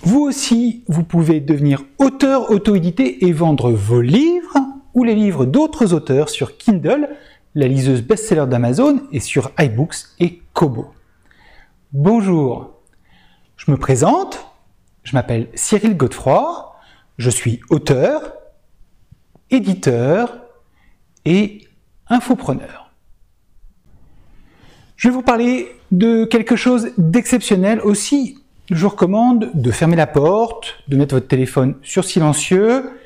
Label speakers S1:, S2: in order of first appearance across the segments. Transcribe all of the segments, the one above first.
S1: Vous aussi, vous pouvez devenir auteur auto-édité et vendre vos livres ou les livres d'autres auteurs sur Kindle, la liseuse best-seller d'Amazon, et sur iBooks et Kobo. Bonjour, je me présente, je m'appelle Cyril Godefroy, je suis auteur, éditeur et infopreneur. Je vais vous parler de quelque chose d'exceptionnel aussi. Je vous recommande de fermer la porte, de mettre votre téléphone sur silencieux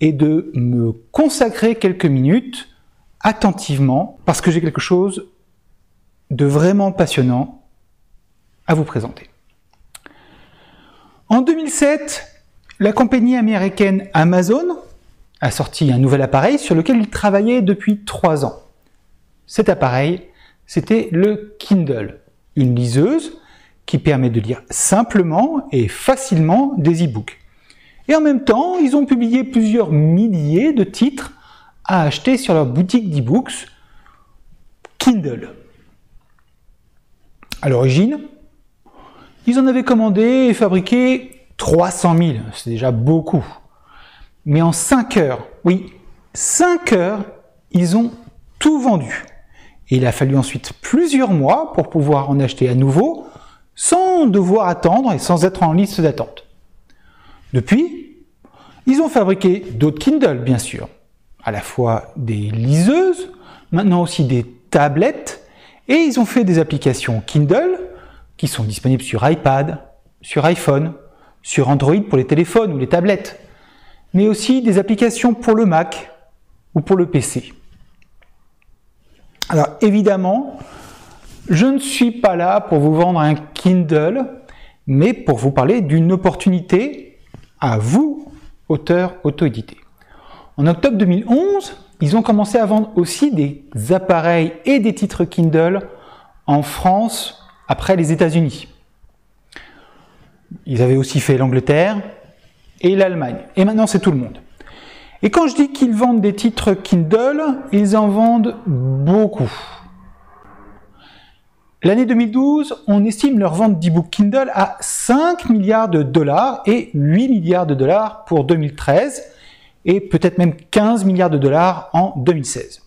S1: et de me consacrer quelques minutes attentivement parce que j'ai quelque chose de vraiment passionnant à vous présenter. En 2007, la compagnie américaine Amazon a sorti un nouvel appareil sur lequel il travaillait depuis 3 ans. Cet appareil, c'était le Kindle, une liseuse qui permet de lire simplement et facilement des e-books. Et en même temps, ils ont publié plusieurs milliers de titres à acheter sur leur boutique d'e-books Kindle. À l'origine, ils en avaient commandé et fabriqué 300 000, c'est déjà beaucoup. Mais en 5 heures, oui, 5 heures, ils ont tout vendu. Et il a fallu ensuite plusieurs mois pour pouvoir en acheter à nouveau, sans devoir attendre et sans être en liste d'attente. Depuis, ils ont fabriqué d'autres Kindle, bien sûr, à la fois des liseuses, maintenant aussi des tablettes, et ils ont fait des applications Kindle qui sont disponibles sur iPad, sur iPhone, sur Android pour les téléphones ou les tablettes, mais aussi des applications pour le Mac ou pour le PC. Alors évidemment, je ne suis pas là pour vous vendre un Kindle, mais pour vous parler d'une opportunité à vous, auteurs auto-édités. En octobre 2011, ils ont commencé à vendre aussi des appareils et des titres Kindle en France après les États-Unis. Ils avaient aussi fait l'Angleterre et l'Allemagne. Et maintenant, c'est tout le monde. Et quand je dis qu'ils vendent des titres Kindle, ils en vendent beaucoup. L'année 2012, on estime leur vente d'e-book Kindle à 5 milliards de dollars et 8 milliards de dollars pour 2013 et peut-être même 15 milliards de dollars en 2016.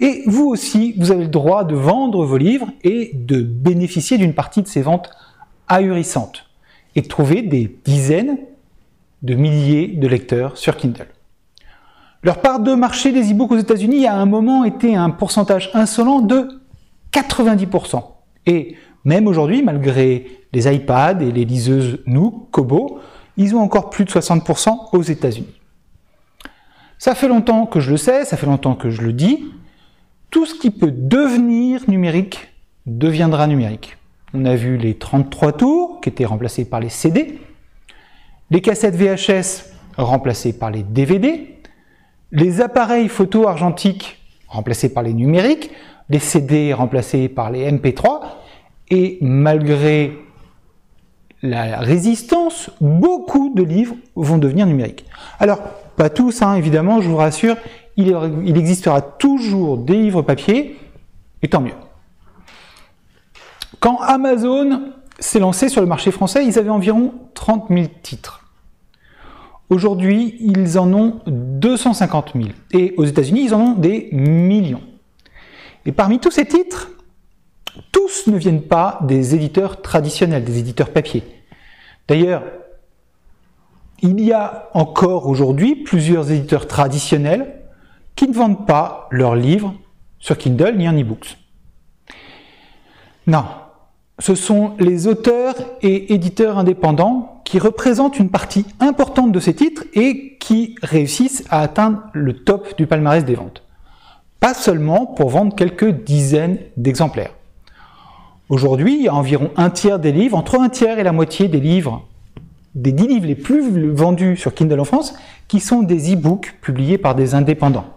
S1: Et vous aussi, vous avez le droit de vendre vos livres et de bénéficier d'une partie de ces ventes ahurissantes et de trouver des dizaines de milliers de lecteurs sur Kindle. Leur part de marché des e-books aux États-Unis a à un moment été un pourcentage insolent de 90%. Et même aujourd'hui, malgré les iPads et les liseuses Nook, Kobo, ils ont encore plus de 60% aux États-Unis. Ça fait longtemps que je le sais, ça fait longtemps que je le dis. Tout ce qui peut devenir numérique deviendra numérique. On a vu les 33 tours qui étaient remplacés par les CD, les cassettes VHS remplacées par les DVD, les appareils photo argentiques remplacés par les numériques, les CD remplacés par les MP3, et malgré la résistance, beaucoup de livres vont devenir numériques. Alors, pas tous, évidemment, je vous rassure, il existera toujours des livres papier, et tant mieux. Quand Amazon s'est lancé sur le marché français, ils avaient environ 30 000 titres. Aujourd'hui, ils en ont 250 000. Et aux États-Unis, ils en ont des millions. Et parmi tous ces titres, tous ne viennent pas des éditeurs traditionnels, des éditeurs papier. D'ailleurs, il y a encore aujourd'hui plusieurs éditeurs traditionnels qui ne vendent pas leurs livres sur Kindle ni en e-books. Non, ce sont les auteurs et éditeurs indépendants qui représentent une partie importante de ces titres et qui réussissent à atteindre le top du palmarès des ventes. Pas seulement pour vendre quelques dizaines d'exemplaires. Aujourd'hui, il y a environ un tiers des livres, entre un tiers et la moitié des livres, des 10 livres les plus vendus sur Kindle en France, qui sont des e-books publiés par des indépendants.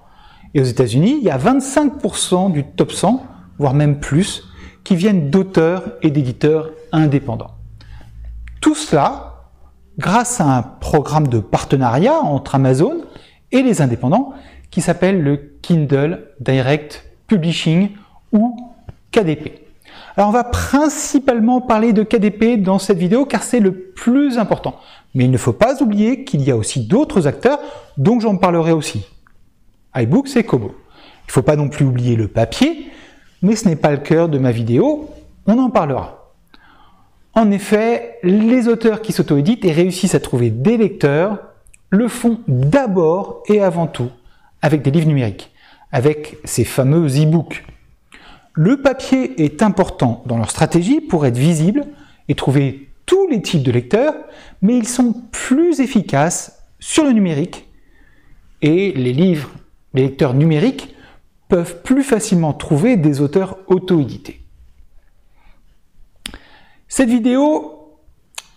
S1: Et aux États-Unis, il y a 25% du top 100, voire même plus, qui viennent d'auteurs et d'éditeurs indépendants. Tout cela grâce à un programme de partenariat entre Amazon et les indépendants qui s'appelle le Kindle Direct Publishing ou KDP. Alors on va principalement parler de KDP dans cette vidéo car c'est le plus important. Mais il ne faut pas oublier qu'il y a aussi d'autres acteurs, donc j'en parlerai aussi. iBooks et Kobo. Il ne faut pas non plus oublier le papier, mais ce n'est pas le cœur de ma vidéo, on en parlera. En effet, les auteurs qui s'auto-éditent et réussissent à trouver des lecteurs le font d'abord et avant tout avec des livres numériques, avec ces fameux e-books. Le papier est important dans leur stratégie pour être visible et trouver tous les types de lecteurs, mais ils sont plus efficaces sur le numérique et les lecteurs numériques peuvent plus facilement trouver des auteurs auto-édités. Cette vidéo,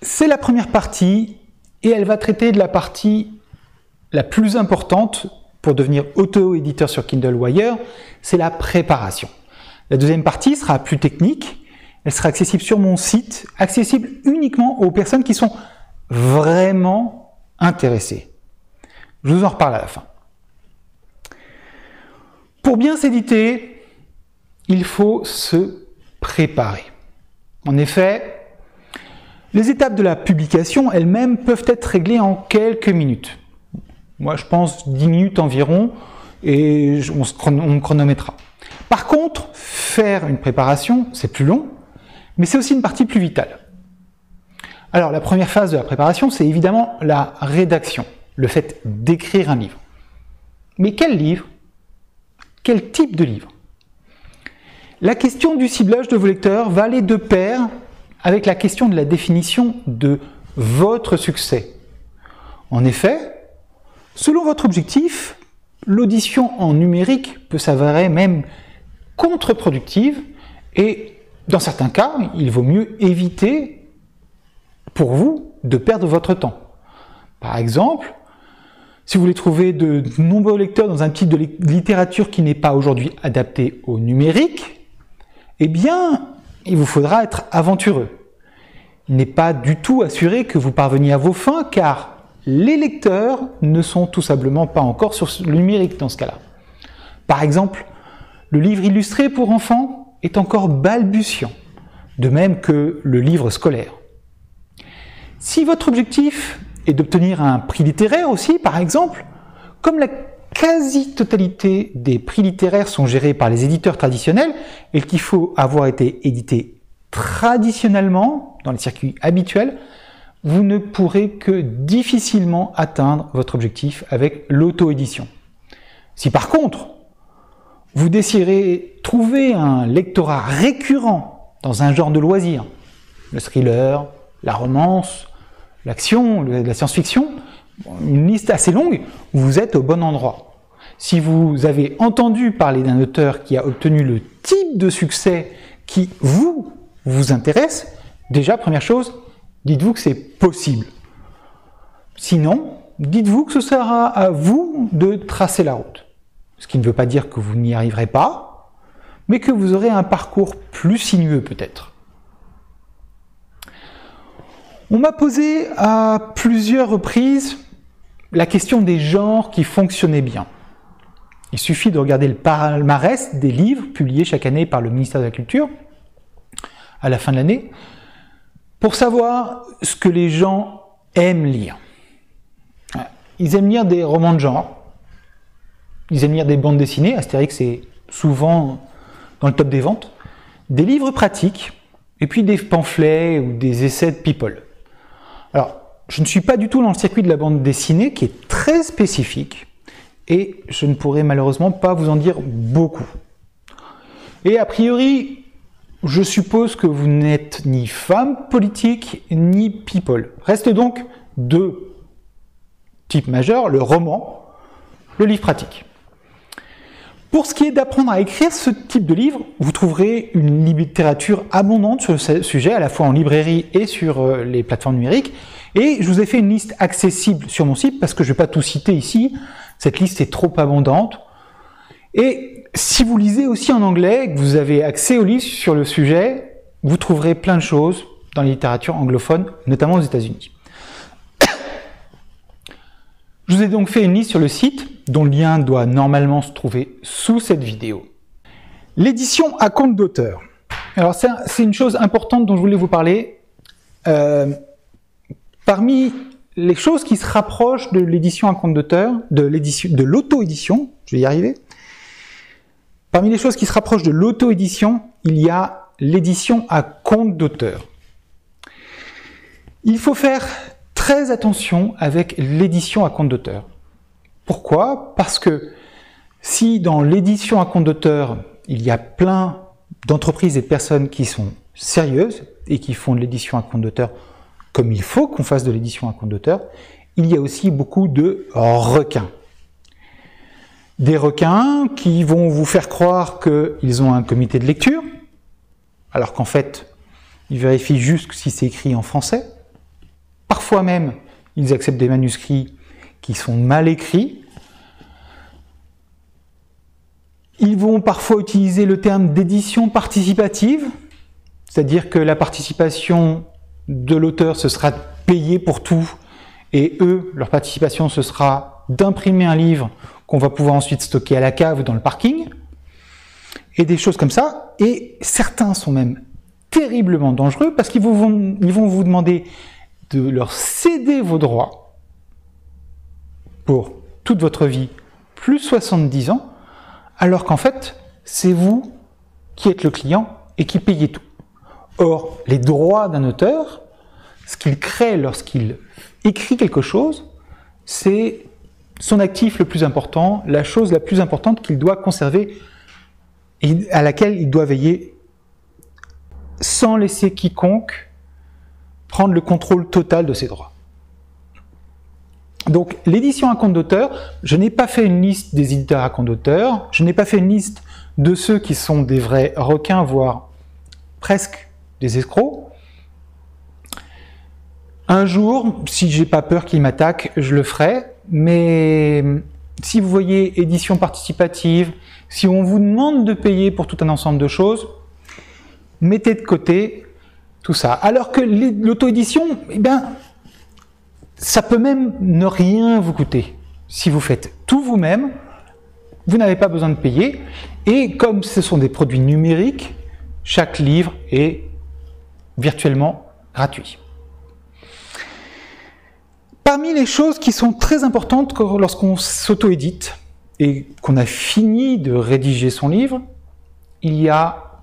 S1: c'est la première partie et elle va traiter de la partie la plus importante pour devenir auto-éditeur sur Kindle ou ailleurs, c'est la préparation. La deuxième partie sera plus technique, elle sera accessible sur mon site, accessible uniquement aux personnes qui sont vraiment intéressées. Je vous en reparle à la fin. Pour bien s'éditer, il faut se préparer. En effet, les étapes de la publication elles-mêmes peuvent être réglées en quelques minutes. Moi, je pense 10 minutes environ et on me chronométrera. Par contre, faire une préparation, c'est plus long, mais c'est aussi une partie plus vitale. Alors, la première phase de la préparation, c'est évidemment la rédaction, le fait d'écrire un livre. Mais quel livre? Quel type de livre? La question du ciblage de vos lecteurs va aller de pair avec la question de la définition de votre succès. En effet, selon votre objectif, l'audition en numérique peut s'avérer même contre-productive et dans certains cas, il vaut mieux éviter pour vous de perdre votre temps. Par exemple, si vous voulez trouver de nombreux lecteurs dans un type de littérature qui n'est pas aujourd'hui adapté au numérique, eh bien, il vous faudra être aventureux. Il n'est pas du tout assuré que vous parveniez à vos fins, car les lecteurs ne sont tout simplement pas encore sur le numérique dans ce cas-là. Par exemple, le livre illustré pour enfants est encore balbutiant, de même que le livre scolaire. Si votre objectif est d'obtenir un prix littéraire aussi, par exemple, comme la quasi-totalité des prix littéraires sont gérés par les éditeurs traditionnels et qu'il faut avoir été édité traditionnellement dans les circuits habituels, vous ne pourrez que difficilement atteindre votre objectif avec l'auto-édition. Si par contre, vous désirez trouver un lectorat récurrent dans un genre de loisir, le thriller, la romance, l'action, la science-fiction, une liste assez longue, vous êtes au bon endroit. Si vous avez entendu parler d'un auteur qui a obtenu le type de succès qui vous intéresse, déjà, première chose, dites-vous que c'est possible. Sinon, dites-vous que ce sera à vous de tracer la route. Ce qui ne veut pas dire que vous n'y arriverez pas, mais que vous aurez un parcours plus sinueux peut-être. On m'a posé à plusieurs reprises la question des genres qui fonctionnaient bien. Il suffit de regarder le palmarès des livres publiés chaque année par le ministère de la Culture à la fin de l'année pour savoir ce que les gens aiment lire. Ils aiment lire des romans de genre, ils aiment lire des bandes dessinées, Astérix est souvent dans le top des ventes, des livres pratiques, et puis des pamphlets ou des essais de people. Alors, je ne suis pas du tout dans le circuit de la bande dessinée qui est très spécifique et je ne pourrai malheureusement pas vous en dire beaucoup. Et a priori, je suppose que vous n'êtes ni femme politique ni people. Restent donc deux types majeurs, le roman, le livre pratique. Pour ce qui est d'apprendre à écrire ce type de livre, vous trouverez une littérature abondante sur ce sujet, à la fois en librairie et sur les plateformes numériques. Et je vous ai fait une liste accessible sur mon site, parce que je ne vais pas tout citer ici, cette liste est trop abondante. Et si vous lisez aussi en anglais, que vous avez accès aux livres sur le sujet, vous trouverez plein de choses dans la littérature anglophone, notamment aux États-Unis. Je vous ai donc fait une liste sur le site, dont le lien doit normalement se trouver sous cette vidéo. L'édition à compte d'auteur. Alors c'est une chose importante dont je voulais vous parler. Parmi les choses qui se rapprochent de l'édition à compte d'auteur, de l'auto-édition, je vais y arriver. Parmi les choses qui se rapprochent de l'auto-édition, il y a l'édition à compte d'auteur. Il faut faire très attention avec l'édition à compte d'auteur. Pourquoi? Parce que si dans l'édition à compte d'auteur, il y a plein d'entreprises et de personnes qui sont sérieuses et qui font de l'édition à compte d'auteur comme il faut qu'on fasse de l'édition à compte d'auteur, il y a aussi beaucoup de requins. Des requins qui vont vous faire croire qu'ils ont un comité de lecture, alors qu'en fait, ils vérifient juste si c'est écrit en français. Parfois même, ils acceptent des manuscrits qui sont mal écrits. Ils vont parfois utiliser le terme d'édition participative, c'est-à-dire que la participation de l'auteur, ce sera payé pour tout, et eux, leur participation, ce sera d'imprimer un livre qu'on va pouvoir ensuite stocker à la cave ou dans le parking, et des choses comme ça. Et certains sont même terriblement dangereux parce qu'ils vont vous demander de leur céder vos droits pour toute votre vie, plus 70 ans, alors qu'en fait, c'est vous qui êtes le client et qui payez tout. Or, les droits d'un auteur, ce qu'il crée lorsqu'il écrit quelque chose, c'est son actif le plus important, la chose la plus importante qu'il doit conserver et à laquelle il doit veiller sans laisser quiconque prendre le contrôle total de ses droits. Donc, l'édition à compte d'auteur, je n'ai pas fait une liste des éditeurs à compte d'auteur, je n'ai pas fait une liste de ceux qui sont des vrais requins, voire presque des escrocs. Un jour, si j'ai pas peur qu'ils m'attaquent, je le ferai, mais si vous voyez édition participative, si on vous demande de payer pour tout un ensemble de choses, mettez de côté tout ça. Alors que l'auto-édition, eh bien, ça peut même ne rien vous coûter. Si vous faites tout vous-même, vous n'avez pas besoin de payer, et comme ce sont des produits numériques, chaque livre est virtuellement gratuit. Parmi les choses qui sont très importantes lorsqu'on s'auto-édite et qu'on a fini de rédiger son livre, il y a,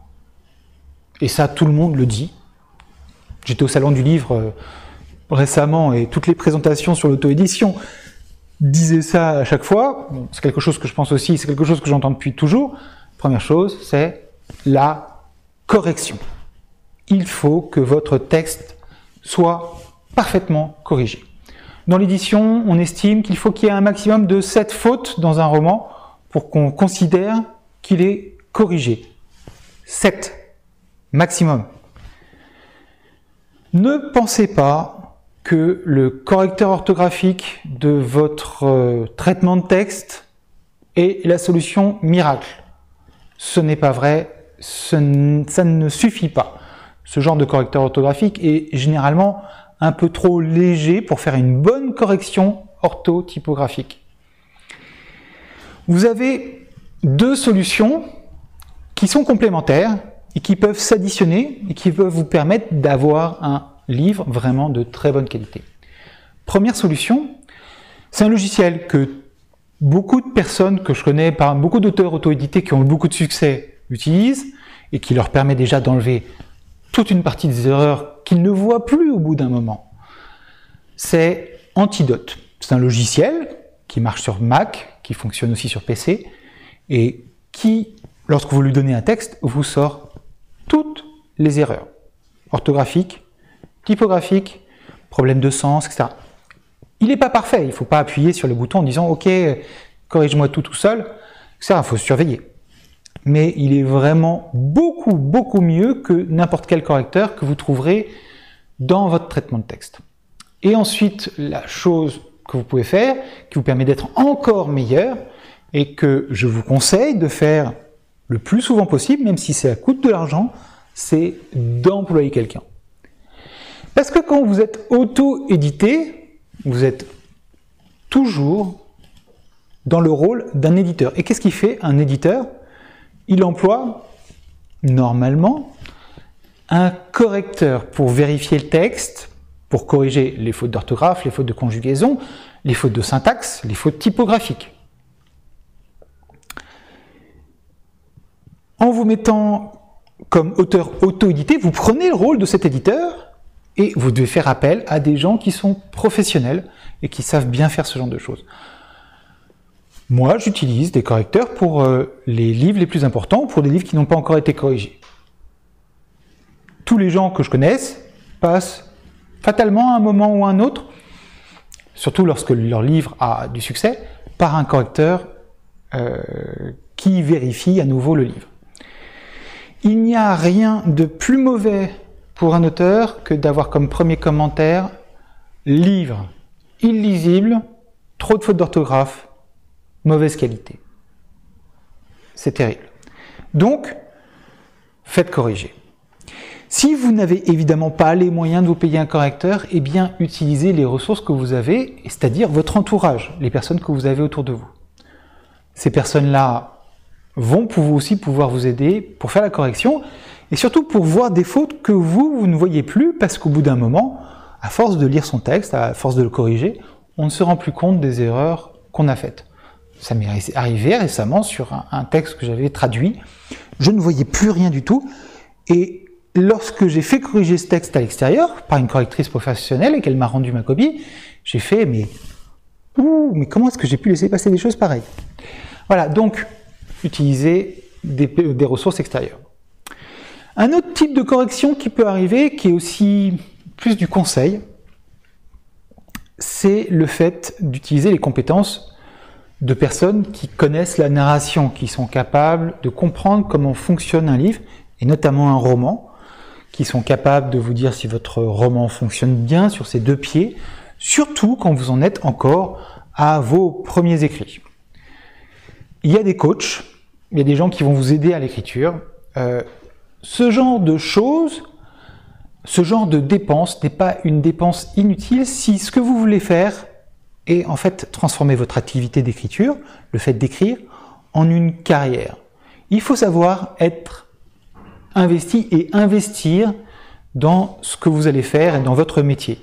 S1: et ça tout le monde le dit, j'étais au salon du livre récemment et toutes les présentations sur l'auto-édition disaient ça à chaque fois, bon, c'est quelque chose que je pense aussi, c'est quelque chose que j'entends depuis toujours. Première chose, c'est la correction. Il faut que votre texte soit parfaitement corrigé. Dans l'édition, on estime qu'il faut qu'il y ait un maximum de 7 fautes dans un roman pour qu'on considère qu'il est corrigé. 7 maximum. Ne pensez pas que le correcteur orthographique de votre traitement de texte est la solution miracle. Ce n'est pas vrai, ça ne suffit pas. Ce genre de correcteur orthographique est généralement un peu trop léger pour faire une bonne correction orthotypographique. Vous avez deux solutions qui sont complémentaires et qui peuvent s'additionner et qui peuvent vous permettre d'avoir un livre vraiment de très bonne qualité. Première solution, c'est un logiciel que beaucoup de personnes que je connais, beaucoup d'auteurs auto-édités qui ont eu beaucoup de succès utilisent et qui leur permet déjà d'enlever toute une partie des erreurs qu'ils ne voient plus au bout d'un moment. C'est Antidote. C'est un logiciel qui marche sur Mac, qui fonctionne aussi sur PC, et qui, lorsque vous lui donnez un texte, vous sort toutes les erreurs orthographiques, typographiques, problèmes de sens, etc. Il n'est pas parfait, il ne faut pas appuyer sur le bouton en disant « Ok, corrige-moi tout seul », etc. Il faut surveiller. Mais il est vraiment beaucoup mieux que n'importe quel correcteur que vous trouverez dans votre traitement de texte. Et ensuite, la chose que vous pouvez faire, qui vous permet d'être encore meilleur, et que je vous conseille de faire le plus souvent possible, même si ça coûte de l'argent, c'est d'employer quelqu'un. Parce que quand vous êtes auto-édité, vous êtes toujours dans le rôle d'un éditeur. Et qu'est-ce qu'il fait un éditeur? Il emploie normalement un correcteur pour vérifier le texte, pour corriger les fautes d'orthographe, les fautes de conjugaison, les fautes de syntaxe, les fautes typographiques. En vous mettant comme auteur auto-édité, vous prenez le rôle de cet éditeur et vous devez faire appel à des gens qui sont professionnels et qui savent bien faire ce genre de choses. Moi, j'utilise des correcteurs pour les livres les plus importants, pour des livres qui n'ont pas encore été corrigés. Tous les gens que je connaisse passent fatalement à un moment ou à un autre, surtout lorsque leur livre a du succès, par un correcteur qui vérifie à nouveau le livre. Il n'y a rien de plus mauvais pour un auteur que d'avoir comme premier commentaire « livre illisible, trop de fautes d'orthographe, mauvaise qualité ». C'est terrible. Donc, faites corriger. Si vous n'avez évidemment pas les moyens de vous payer un correcteur, eh bien, utilisez les ressources que vous avez, c'est-à-dire votre entourage, les personnes que vous avez autour de vous. Ces personnes-là vont aussi pouvoir vous aider pour faire la correction et surtout pour voir des fautes que vous ne voyez plus parce qu'au bout d'un moment, à force de lire son texte, à force de le corriger, on ne se rend plus compte des erreurs qu'on a faites. Ça m'est arrivé récemment sur un texte que j'avais traduit. Je ne voyais plus rien du tout et lorsque j'ai fait corriger ce texte à l'extérieur par une correctrice professionnelle et qu'elle m'a rendu ma copie, j'ai fait mais comment est-ce que j'ai pu laisser passer des choses pareilles? Voilà, donc utiliser des ressources extérieures. Un autre type de correction qui peut arriver, qui est aussi plus du conseil, c'est le fait d'utiliser les compétences de personnes qui connaissent la narration, qui sont capables de comprendre comment fonctionne un livre, et notamment un roman, qui sont capables de vous dire si votre roman fonctionne bien sur ses deux pieds, surtout quand vous en êtes encore à vos premiers écrits. Il y a des coachs, il y a des gens qui vont vous aider à l'écriture. Ce genre de choses, ce genre de dépense n'est pas une dépense inutile si ce que vous voulez faire est en fait transformer votre activité d'écriture, le fait d'écrire, en une carrière. Il faut savoir être investi et investir dans ce que vous allez faire et dans votre métier.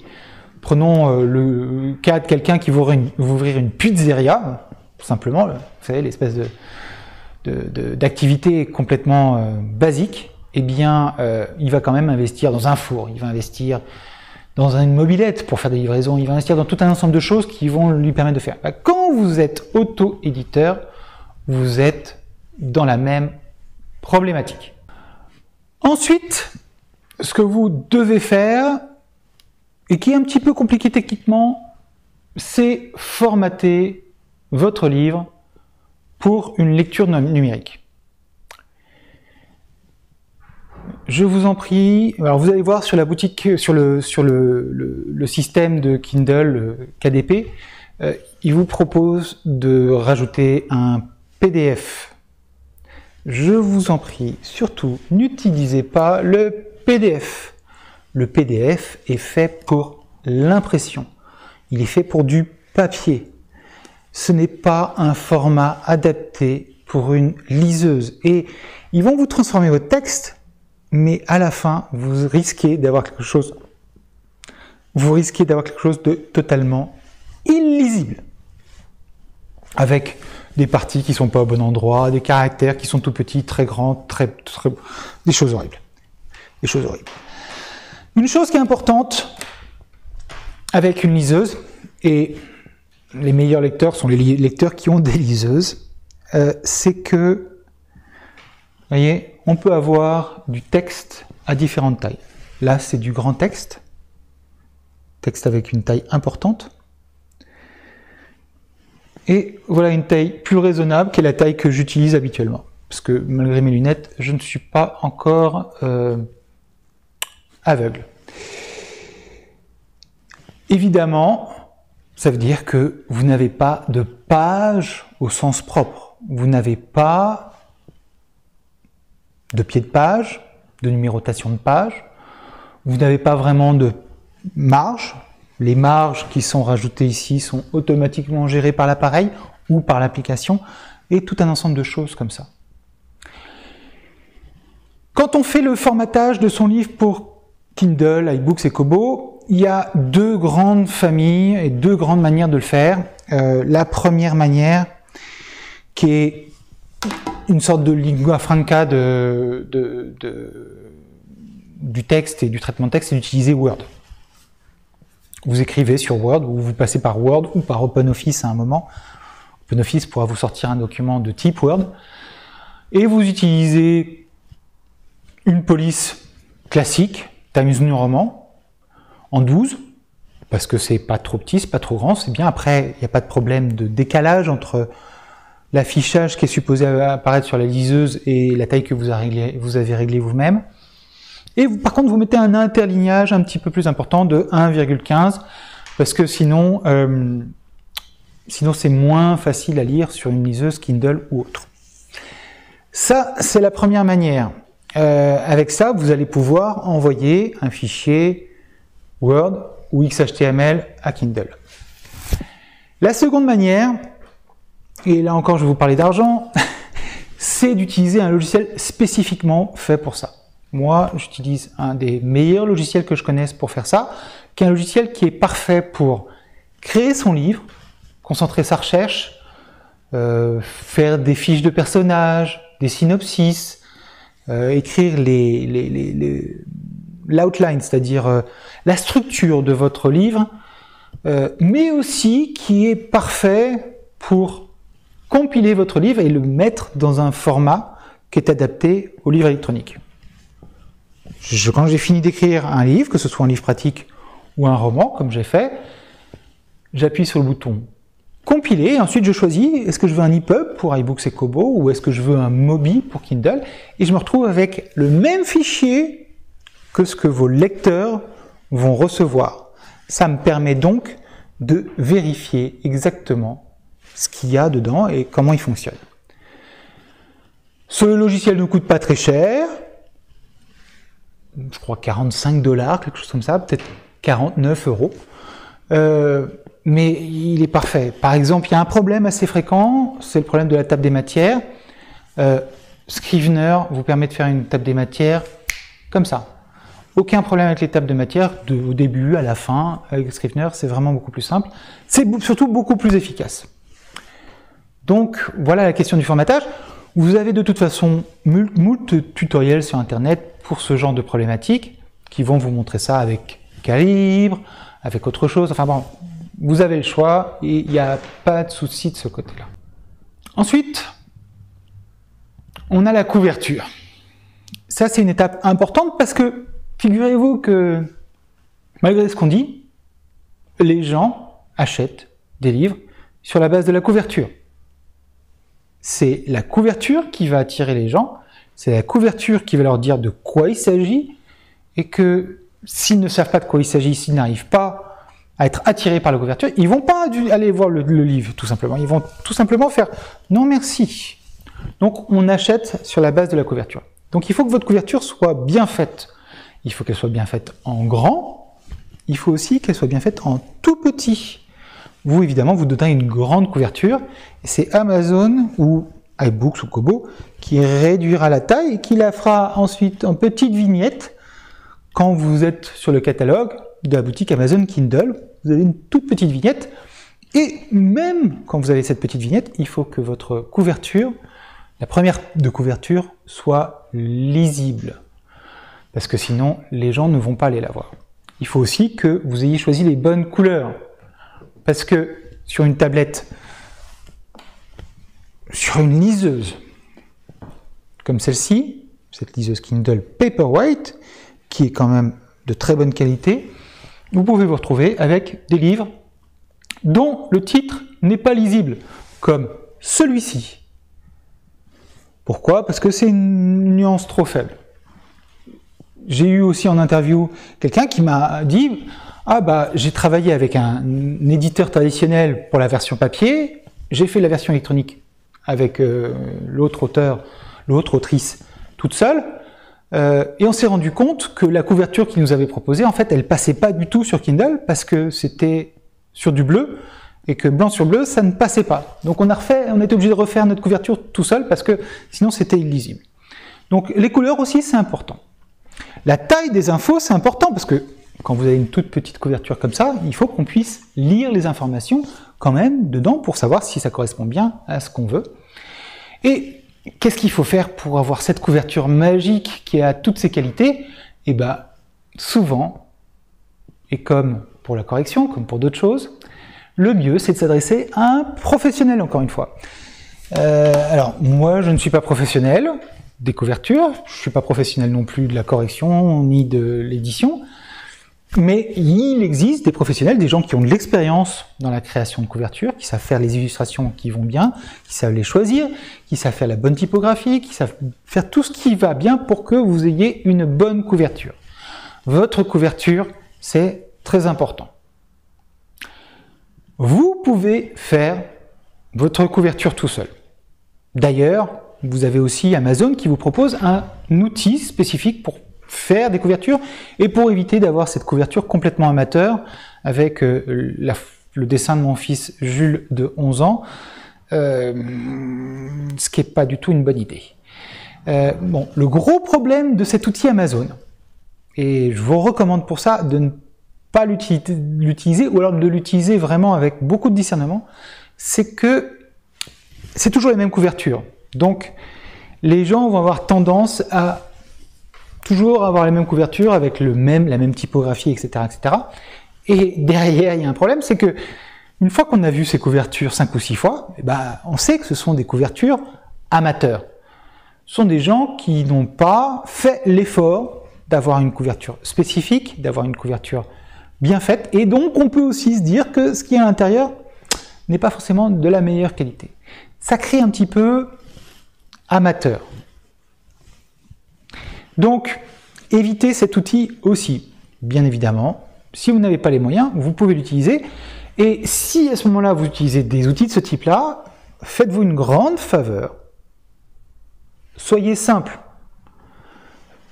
S1: Prenons le cas de quelqu'un qui veut ouvrir une pizzeria, tout simplement, vous savez, l'espèce d'activité complètement basique, eh bien, il va quand même investir dans un four, il va investir dans une mobilette pour faire des livraisons, il va investir dans tout un ensemble de choses qui vont lui permettre de faire. Quand vous êtes auto-éditeur, vous êtes dans la même problématique. Ensuite, ce que vous devez faire, et qui est un petit peu compliqué techniquement, c'est formater votre livre pour une lecture numérique. Je vous en prie, alors vous allez voir sur la boutique, sur le système de Kindle KDP, il vous propose de rajouter un PDF. Je vous en prie, surtout, n'utilisez pas le PDF. Le PDF est fait pour l'impression. Il est fait pour du papier. Ce n'est pas un format adapté pour une liseuse. Et ils vont vous transformer votre texte, mais à la fin, vous risquez d'avoir quelque chose de totalement illisible. Avec des parties qui ne sont pas au bon endroit, des caractères qui sont tout petits, très grands, des choses horribles. Des choses horribles. Une chose qui est importante avec une liseuse, et les meilleurs lecteurs sont les lecteurs qui ont des liseuses, c'est que, vous voyez, on peut avoir du texte à différentes tailles. Là, c'est du grand texte, texte avec une taille importante. Et voilà une taille plus raisonnable, qui est la taille que j'utilise habituellement. Parce que malgré mes lunettes, je ne suis pas encore aveugle. Évidemment, ça veut dire que vous n'avez pas de page au sens propre. Vous n'avez pas de pied de page, de numérotation de page. Vous n'avez pas vraiment de marge. Les marges qui sont rajoutées ici sont automatiquement gérées par l'appareil ou par l'application, et tout un ensemble de choses comme ça. Quand on fait le formatage de son livre pour Kindle, iBooks et Kobo, il y a deux grandes familles et deux grandes manières de le faire. La première manière, qui est une sorte de lingua franca du texte et du traitement de texte, c'est d'utiliser Word. Vous écrivez sur Word, ou vous passez par Word ou par OpenOffice à un moment. OpenOffice pourra vous sortir un document de type Word, et vous utilisez une police classique, Times New Roman, en 12, parce que c'est pas trop petit, c'est pas trop grand, c'est bien. Après, il n'y a pas de problème de décalage entre l'affichage qui est supposé apparaître sur la liseuse et la taille que vous avez réglée vous-même. Et par contre, vous mettez un interlignage un petit peu plus important de 1,15, parce que sinon c'est moins facile à lire sur une liseuse Kindle ou autre. Ça, c'est la première manière. Avec ça, vous allez pouvoir envoyer un fichier Word ou XHTML à Kindle. La seconde manière, et là encore je vais vous parler d'argent, c'est d'utiliser un logiciel spécifiquement fait pour ça. Moi, j'utilise un des meilleurs logiciels que je connaisse pour faire ça, qui est un logiciel qui est parfait pour créer son livre, concentrer sa recherche, faire des fiches de personnages, des synopsis, écrire l'outline, c'est-à-dire la structure de votre livre, mais aussi qui est parfait pour compiler votre livre et le mettre dans un format qui est adapté au livre électronique. Quand j'ai fini d'écrire un livre, que ce soit un livre pratique ou un roman, comme j'ai fait, j'appuie sur le bouton compiler, et ensuite je choisis, est-ce que je veux un EPUB pour iBooks et Kobo, ou est-ce que je veux un Mobi pour Kindle, et je me retrouve avec le même fichier que ce que vos lecteurs vont recevoir. Ça me permet donc de vérifier exactement ce qu'il y a dedans et comment il fonctionne. Ce logiciel ne coûte pas très cher, je crois 45 $, quelque chose comme ça, peut-être 49 €. Mais il est parfait. Par exemple, il y a un problème assez fréquent, c'est le problème de la table des matières. Scrivener vous permet de faire une table des matières comme ça. Aucun problème avec les tables de matières, au début, à la fin, avec Scrivener, c'est vraiment beaucoup plus simple. C'est surtout beaucoup plus efficace. Donc, voilà la question du formatage. Vous avez de toute façon moult tutoriels sur Internet pour ce genre de problématiques, qui vont vous montrer ça avec Calibre, avec autre chose. Enfin bon, vous avez le choix et il n'y a pas de souci de ce côté-là. Ensuite, on a la couverture. Ça, c'est une étape importante parce que, figurez-vous que, malgré ce qu'on dit, les gens achètent des livres sur la base de la couverture. C'est la couverture qui va attirer les gens, c'est la couverture qui va leur dire de quoi il s'agit, et que s'ils ne savent pas de quoi il s'agit, s'ils n'arrivent pas à être attirés par la couverture, ils vont pas aller voir le livre, tout simplement. Ils vont tout simplement faire « non merci ». Donc on achète sur la base de la couverture. Donc il faut que votre couverture soit bien faite. Il faut qu'elle soit bien faite en grand, il faut aussi qu'elle soit bien faite en tout petit. Vous, évidemment, vous donnez une grande couverture, et c'est Amazon ou iBooks ou Kobo qui réduira la taille et qui la fera ensuite en petite vignette quand vous êtes sur le catalogue de la boutique Amazon Kindle. Vous avez une toute petite vignette, et même quand vous avez cette petite vignette, il faut que votre couverture, la première de couverture, soit lisible, parce que sinon les gens ne vont pas aller la voir. Il faut aussi que vous ayez choisi les bonnes couleurs, parce que sur une tablette, sur une liseuse comme celle-ci, cette liseuse Kindle Paperwhite, qui est quand même de très bonne qualité, vous pouvez vous retrouver avec des livres dont le titre n'est pas lisible, comme celui-ci. Pourquoi? Parce que c'est une nuance trop faible. J'ai eu aussi en interview quelqu'un qui m'a dit « Ah bah, j'ai travaillé avec un éditeur traditionnel pour la version papier, j'ai fait la version électronique avec l'autre auteur, l'autre autrice toute seule, et on s'est rendu compte que la couverture qu'ils nous avaient proposée, en fait, elle passait pas du tout sur Kindle parce que c'était sur du bleu et que blanc sur bleu, ça ne passait pas. Donc on a été obligé de refaire notre couverture tout seul parce que sinon c'était illisible. Donc les couleurs aussi, c'est important. La taille des infos, c'est important parce que quand vous avez une toute petite couverture comme ça, il faut qu'on puisse lire les informations quand même dedans pour savoir si ça correspond bien à ce qu'on veut. Et qu'est-ce qu'il faut faire pour avoir cette couverture magique qui a toutes ses qualités? Eh bien, souvent, et comme pour la correction, comme pour d'autres choses, le mieux, c'est de s'adresser à un professionnel, encore une fois. Alors, moi, je ne suis pas professionnel des couvertures, je ne suis pas professionnel non plus de la correction, ni de l'édition, mais il existe des professionnels, des gens qui ont de l'expérience dans la création de couvertures, qui savent faire les illustrations qui vont bien, qui savent les choisir, qui savent faire la bonne typographie, qui savent faire tout ce qui va bien pour que vous ayez une bonne couverture. Votre couverture, c'est très important. Vous pouvez faire votre couverture tout seul. D'ailleurs, vous avez aussi Amazon qui vous propose un outil spécifique pour faire des couvertures et pour éviter d'avoir cette couverture complètement amateur avec le dessin de mon fils Jules de 11 ans, ce qui n'est pas du tout une bonne idée. Bon, le gros problème de cet outil Amazon, et je vous recommande pour ça de ne pas l'utiliser ou alors de l'utiliser vraiment avec beaucoup de discernement, c'est que c'est toujours les mêmes couvertures. Donc, les gens vont avoir tendance à toujours avoir les mêmes couvertures avec la même typographie, etc., etc. Et derrière, il y a un problème, c'est que une fois qu'on a vu ces couvertures 5 ou 6 fois, eh ben, on sait que ce sont des couvertures amateurs. Ce sont des gens qui n'ont pas fait l'effort d'avoir une couverture spécifique, d'avoir une couverture bien faite, et donc on peut aussi se dire que ce qu'il y a à l'intérieur n'est pas forcément de la meilleure qualité. Ça crée un petit peu amateur. Donc, évitez cet outil aussi. Bien évidemment, si vous n'avez pas les moyens, vous pouvez l'utiliser. Et si à ce moment-là, vous utilisez des outils de ce type-là, faites-vous une grande faveur. Soyez simple.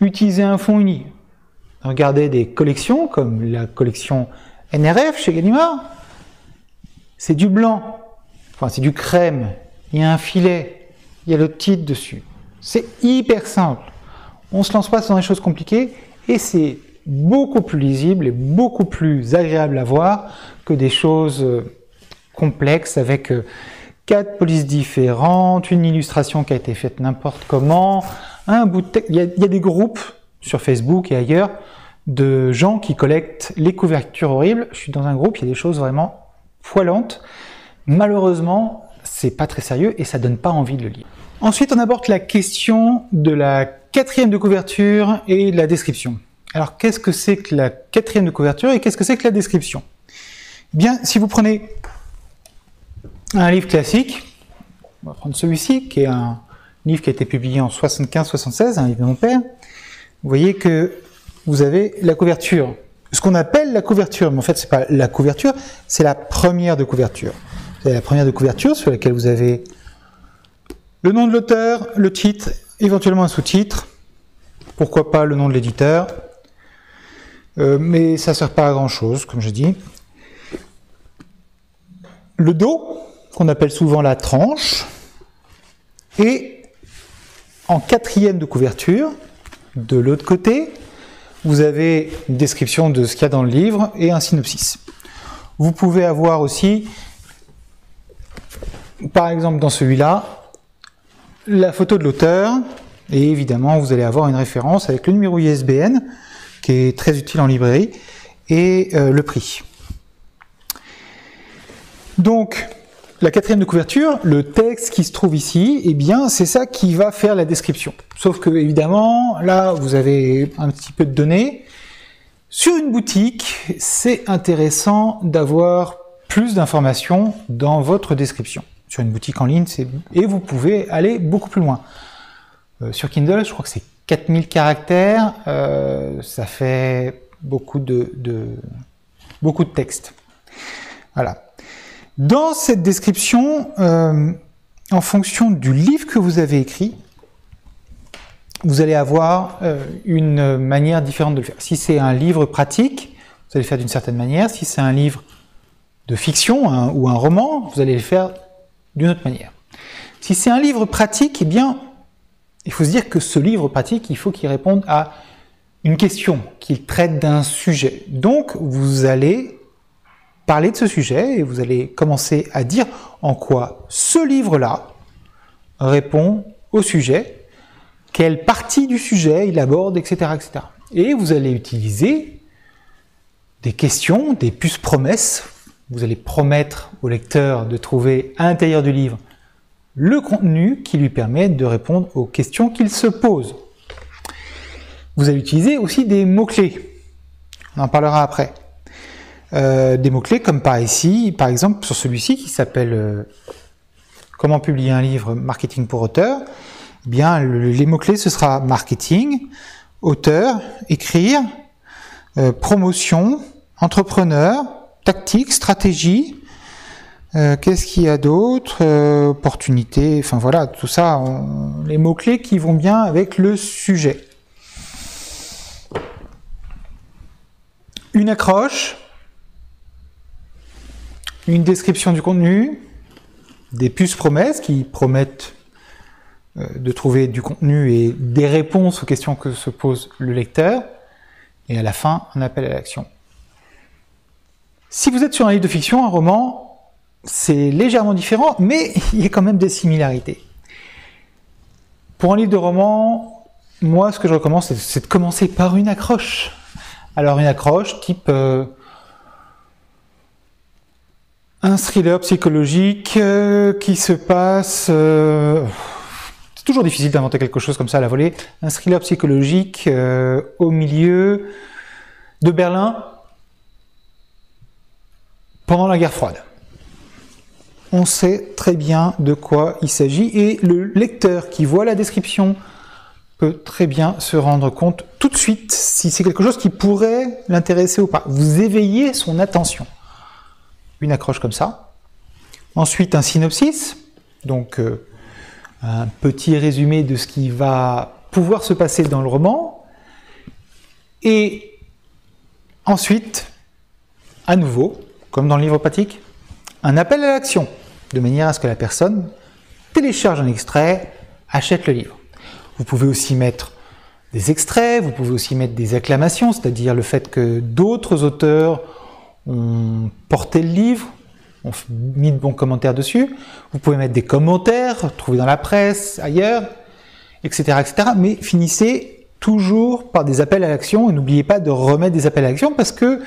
S1: Utilisez un fond uni. Regardez des collections, comme la collection NRF chez Gallimard. C'est du blanc, enfin c'est du crème, il y a un filet, il y a le titre dessus. C'est hyper simple. On ne se lance pas dans des choses compliquées et c'est beaucoup plus lisible et beaucoup plus agréable à voir que des choses complexes avec 4 polices différentes, une illustration qui a été faite n'importe comment, un bout de texte. Il y a des groupes sur Facebook et ailleurs de gens qui collectent les couvertures horribles. Je suis dans un groupe, il y a des choses vraiment poilantes. Malheureusement, c'est pas très sérieux et ça donne pas envie de le lire. Ensuite, on aborde la question de la 4e de couverture et de la description. Alors, qu'est-ce que c'est que la 4e de couverture et qu'est-ce que c'est que la description? Bien, si vous prenez un livre classique, on va prendre celui-ci, qui est un livre qui a été publié en 75-76, un livre de mon père, vous voyez que vous avez la couverture, ce qu'on appelle la couverture, mais en fait, c'est pas la couverture, c'est la première de couverture. C'est la première de couverture sur laquelle vous avez le nom de l'auteur, le titre, éventuellement un sous-titre, pourquoi pas le nom de l'éditeur, mais ça ne sert pas à grand-chose, comme je dis. Le dos, qu'on appelle souvent la tranche, et en 4e de couverture, de l'autre côté, vous avez une description de ce qu'il y a dans le livre et un synopsis. Vous pouvez avoir aussi, par exemple dans celui-là, la photo de l'auteur, et évidemment vous allez avoir une référence avec le numéro ISBN, qui est très utile en librairie, et le prix. Donc, la 4e de couverture, le texte qui se trouve ici, eh bien, c'est ça qui va faire la description. Sauf que, évidemment, là, vous avez un petit peu de données. Sur une boutique, c'est intéressant d'avoir plus d'informations dans votre description. Sur une boutique en ligne, et vous pouvez aller beaucoup plus loin. Sur Kindle, je crois que c'est 4000 caractères, ça fait beaucoup de texte. Voilà. Dans cette description, en fonction du livre que vous avez écrit, vous allez avoir une manière différente de le faire. Si c'est un livre pratique, vous allez le faire d'une certaine manière. Si c'est un livre de fiction ou un roman, vous allez le faire d'une autre manière. Si c'est un livre pratique, eh bien, il faut se dire que ce livre pratique, il faut qu'il réponde à une question, qu'il traite d'un sujet. Donc, vous allez parler de ce sujet et vous allez commencer à dire en quoi ce livre-là répond au sujet, quelle partie du sujet il aborde, etc., etc. Et vous allez utiliser des questions, des puces promesses. Vous allez promettre au lecteur de trouver à l'intérieur du livre le contenu qui lui permet de répondre aux questions qu'il se pose. Vous allez utiliser aussi des mots-clés. On en parlera après. Des mots-clés comme par exemple sur celui-ci qui s'appelle Comment publier un livre marketing pour auteur. Eh bien, les mots-clés, ce sera marketing, auteur, écrire, promotion, entrepreneur, tactique, stratégie. Qu'est-ce qu'il y a d'autre? Opportunité, enfin voilà, tout ça, les mots-clés qui vont bien avec le sujet. Une accroche, une description du contenu, des puces promesses qui promettent de trouver du contenu et des réponses aux questions que se pose le lecteur, et à la fin, un appel à l'action. Si vous êtes sur un livre de fiction, un roman, c'est légèrement différent, mais il y a quand même des similarités. Pour un livre de roman, moi, ce que je recommande, c'est de commencer par une accroche. Alors, une accroche type un thriller psychologique qui se passe... c'est toujours difficile d'inventer quelque chose comme ça à la volée. Un thriller psychologique au milieu de Berlin pendant la guerre froide. On sait très bien de quoi il s'agit et le lecteur qui voit la description peut très bien se rendre compte tout de suite si c'est quelque chose qui pourrait l'intéresser ou pas. Vous éveillez son attention. Une accroche comme ça. Ensuite, un synopsis, donc un petit résumé de ce qui va pouvoir se passer dans le roman. Et ensuite, à nouveau, comme dans le livre pratique, un appel à l'action, de manière à ce que la personne télécharge un extrait, achète le livre. Vous pouvez aussi mettre des extraits, vous pouvez aussi mettre des acclamations, c'est-à-dire le fait que d'autres auteurs ont porté le livre, ont mis de bons commentaires dessus. Vous pouvez mettre des commentaires, trouvés dans la presse, ailleurs, etc., etc. Mais finissez toujours par des appels à l'action et n'oubliez pas de remettre des appels à l'action parce que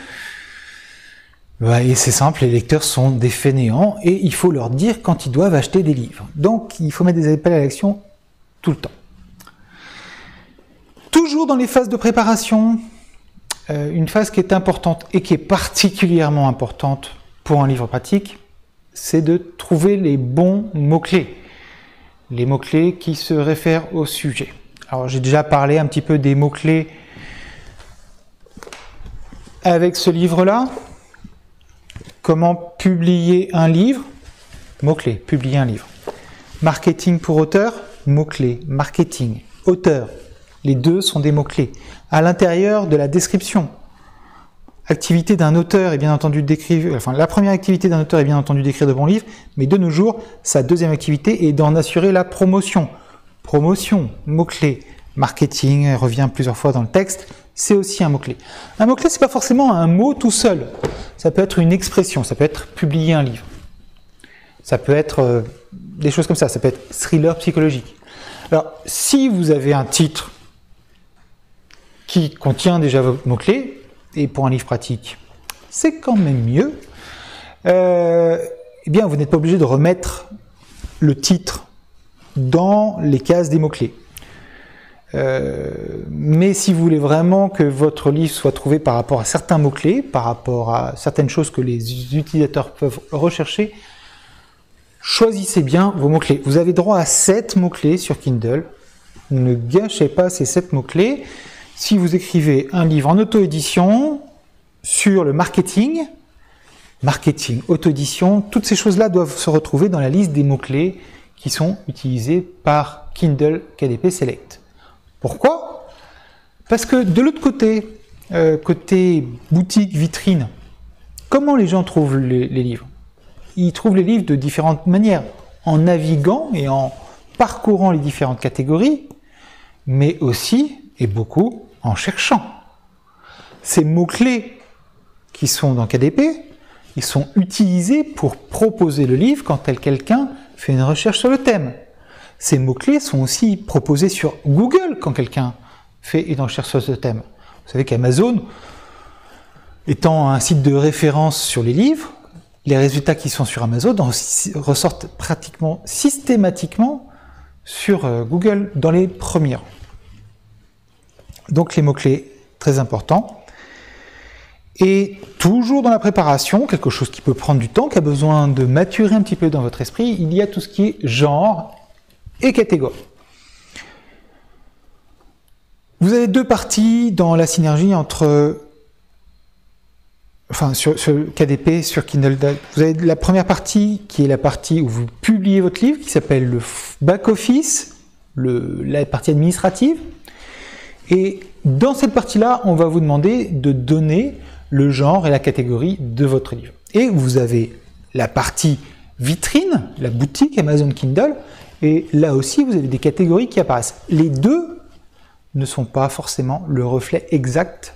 S1: et c'est simple, les lecteurs sont des fainéants et il faut leur dire quand ils doivent acheter des livres. Donc il faut mettre des appels à l'action tout le temps. Toujours dans les phases de préparation, une phase qui est importante et qui est particulièrement importante pour un livre pratique, c'est de trouver les bons mots-clés. Les mots-clés qui se réfèrent au sujet. Alors j'ai déjà parlé un petit peu des mots-clés avec ce livre-là. Comment publier un livre? Mots-clés, publier un livre. Marketing pour auteur, mots-clés, marketing, auteur. Les deux sont des mots-clés. À l'intérieur de la description, activité d'un auteur est bien entendu d'écrire, enfin la première activité d'un auteur est bien entendu d'écrire de bons livres, mais de nos jours, sa deuxième activité est d'en assurer la promotion. Promotion, mots-clés, marketing, revient plusieurs fois dans le texte, c'est aussi un mot-clé. Un mot-clé, c'est pas forcément un mot tout seul. Ça peut être une expression, ça peut être publier un livre. Ça peut être des choses comme ça peut être thriller psychologique. Alors, si vous avez un titre qui contient déjà vos mots-clés, et pour un livre pratique, c'est quand même mieux, eh bien, vous n'êtes pas obligé de remettre le titre dans les cases des mots-clés. Mais si vous voulez vraiment que votre livre soit trouvé par rapport à certains mots-clés, par rapport à certaines choses que les utilisateurs peuvent rechercher, choisissez bien vos mots-clés. Vous avez droit à 7 mots-clés sur Kindle. Ne gâchez pas ces 7 mots-clés. Si vous écrivez un livre en auto-édition sur le marketing, auto-édition, toutes ces choses-là doivent se retrouver dans la liste des mots-clés qui sont utilisés par Kindle KDP Select. Pourquoi? Parce que de l'autre côté, côté boutique, vitrine, comment les gens trouvent les livres? Ils trouvent les livres de différentes manières, en naviguant et en parcourant les différentes catégories, mais aussi, et beaucoup, en cherchant. Ces mots-clés qui sont dans KDP, ils sont utilisés pour proposer le livre quand quelqu'un fait une recherche sur le thème. Ces mots-clés sont aussi proposés sur Google quand quelqu'un fait une recherche sur ce thème. Vous savez qu'Amazon, étant un site de référence sur les livres, les résultats qui sont sur Amazon ressortent pratiquement systématiquement sur Google dans les premiers rangs. Donc les mots-clés, très importants. Et toujours dans la préparation, quelque chose qui peut prendre du temps, qui a besoin de maturer un petit peu dans votre esprit, il y a tout ce qui est genre et catégorie. Vous avez deux parties dans la synergie entre, sur KDP, sur Kindle. Vous avez la première partie qui est la partie où vous publiez votre livre, qui s'appelle le back-office, la partie administrative. Et dans cette partie-là, on va vous demander de donner le genre et la catégorie de votre livre. Et vous avez la partie vitrine, la boutique Amazon Kindle, et là aussi vous avez des catégories qui apparaissent. Les deux ne sont pas forcément le reflet exact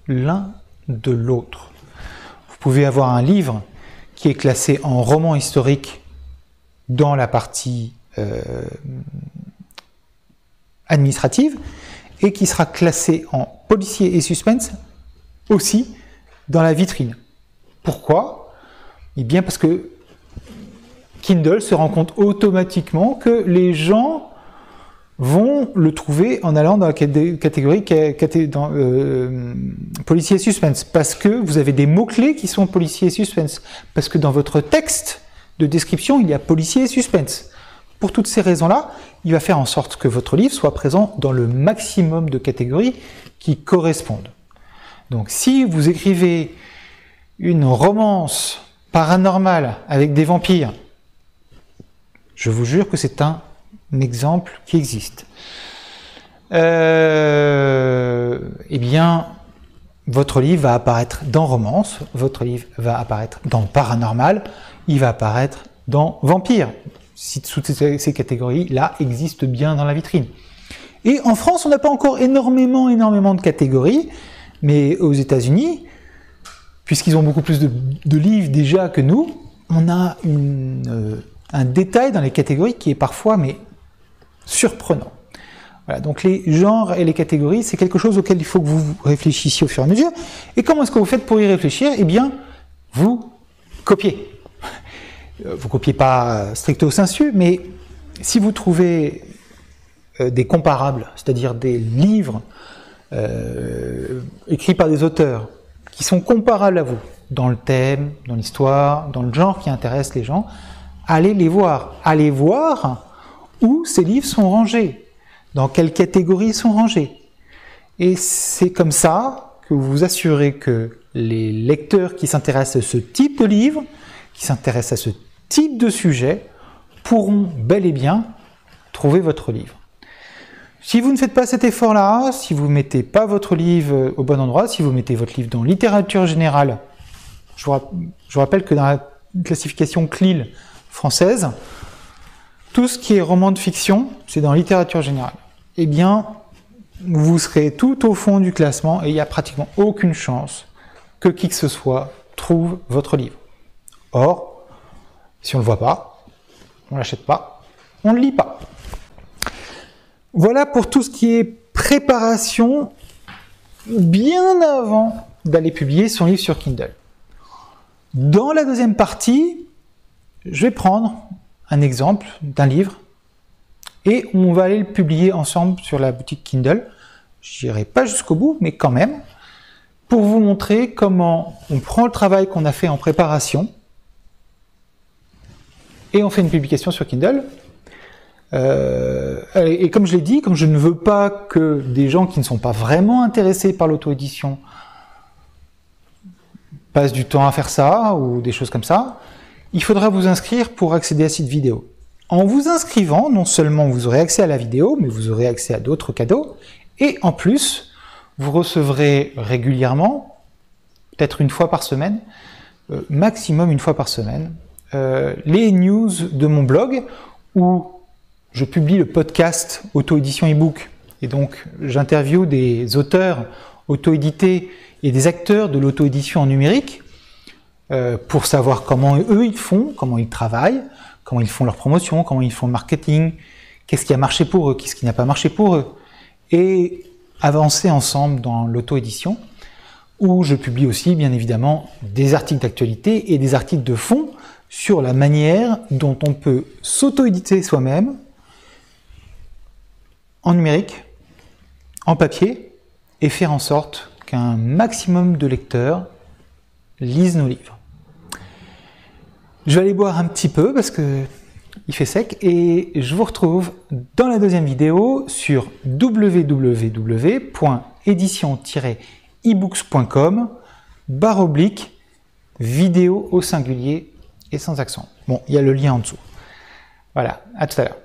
S1: l'un de l'autre. Vous pouvez avoir un livre qui est classé en roman historique dans la partie administrative et qui sera classé en policier et suspense aussi dans la vitrine. Pourquoi? Eh bien parce que Kindle se rend compte automatiquement que les gens vont le trouver en allant dans la catégorie policier et suspense, parce que vous avez des mots-clés qui sont policier et suspense, parce que dans votre texte de description, il y a policier et suspense. Pour toutes ces raisons-là, il va faire en sorte que votre livre soit présent dans le maximum de catégories qui correspondent. Donc si vous écrivez une romance paranormale avec des vampires, je vous jure que c'est un exemple qui existe. Eh bien, votre livre va apparaître dans romance, votre livre va apparaître dans paranormal, il va apparaître dans vampire. Si toutes ces catégories-là existent bien dans la vitrine. Et en France, on n'a pas encore énormément de catégories, mais aux États-Unis, puisqu'ils ont beaucoup plus de livres déjà que nous, on a un détail dans les catégories qui est parfois surprenant. Voilà, donc les genres et les catégories, c'est quelque chose auquel il faut que vous réfléchissiez au fur et à mesure. Et comment est-ce que vous faites pour y réfléchir? Eh bien, vous copiez. Vous copiez pas stricto sensu, mais si vous trouvez des comparables, c'est-à-dire des livres écrits par des auteurs qui sont comparables à vous, dans le thème, dans l'histoire, dans le genre qui intéresse les gens, allez les voir. Allez voir où ces livres sont rangés, dans quelle catégorie ils sont rangés. Et c'est comme ça que vous vous assurez que les lecteurs qui s'intéressent à ce type de livre, qui s'intéressent à ce type de sujet, pourront bel et bien trouver votre livre. Si vous ne faites pas cet effort-là, si vous ne mettez pas votre livre au bon endroit, si vous mettez votre livre dans littérature générale, je vous rappelle que dans la classification CLIL française, tout ce qui est roman de fiction, c'est dans littérature générale. Eh bien, vous serez tout au fond du classement et il n'y a pratiquement aucune chance que qui que ce soit trouve votre livre. Or, si on ne le voit pas, on ne l'achète pas, on ne le lit pas. Voilà pour tout ce qui est préparation bien avant d'aller publier son livre sur Kindle. Dans la deuxième partie, je vais prendre un exemple d'un livre et on va aller le publier ensemble sur la boutique Kindle. Je n'irai pas jusqu'au bout, mais quand même, pour vous montrer comment on prend le travail qu'on a fait en préparation et on fait une publication sur Kindle. Et comme je l'ai dit, comme je ne veux pas que des gens qui ne sont pas vraiment intéressés par l'auto-édition passent du temps à faire ça ou des choses comme ça, il faudra vous inscrire pour accéder à cette vidéo. En vous inscrivant, non seulement vous aurez accès à la vidéo, mais vous aurez accès à d'autres cadeaux, et en plus, vous recevrez régulièrement, peut-être une fois par semaine, maximum une fois par semaine, les news de mon blog, où je publie le podcast auto-édition e-book. Et donc, j'interviewe des auteurs auto-édités et des acteurs de l'auto-édition en numérique pour savoir comment eux ils font, comment ils travaillent, comment ils font leur promotion, comment ils font le marketing, qu'est-ce qui a marché pour eux, qu'est-ce qui n'a pas marché pour eux. Et avancer ensemble dans l'auto-édition, où je publie aussi, bien évidemment, des articles d'actualité et des articles de fond sur la manière dont on peut s'auto-éditer soi-même en numérique, en papier, et faire en sorte qu'un maximum de lecteurs lisent nos livres. Je vais aller boire un petit peu parce que il fait sec et je vous retrouve dans la deuxième vidéo sur www.édition-ebooks.com/vidéo au singulier et sans accent. Bon, il y a le lien en dessous. Voilà, à tout à l'heure.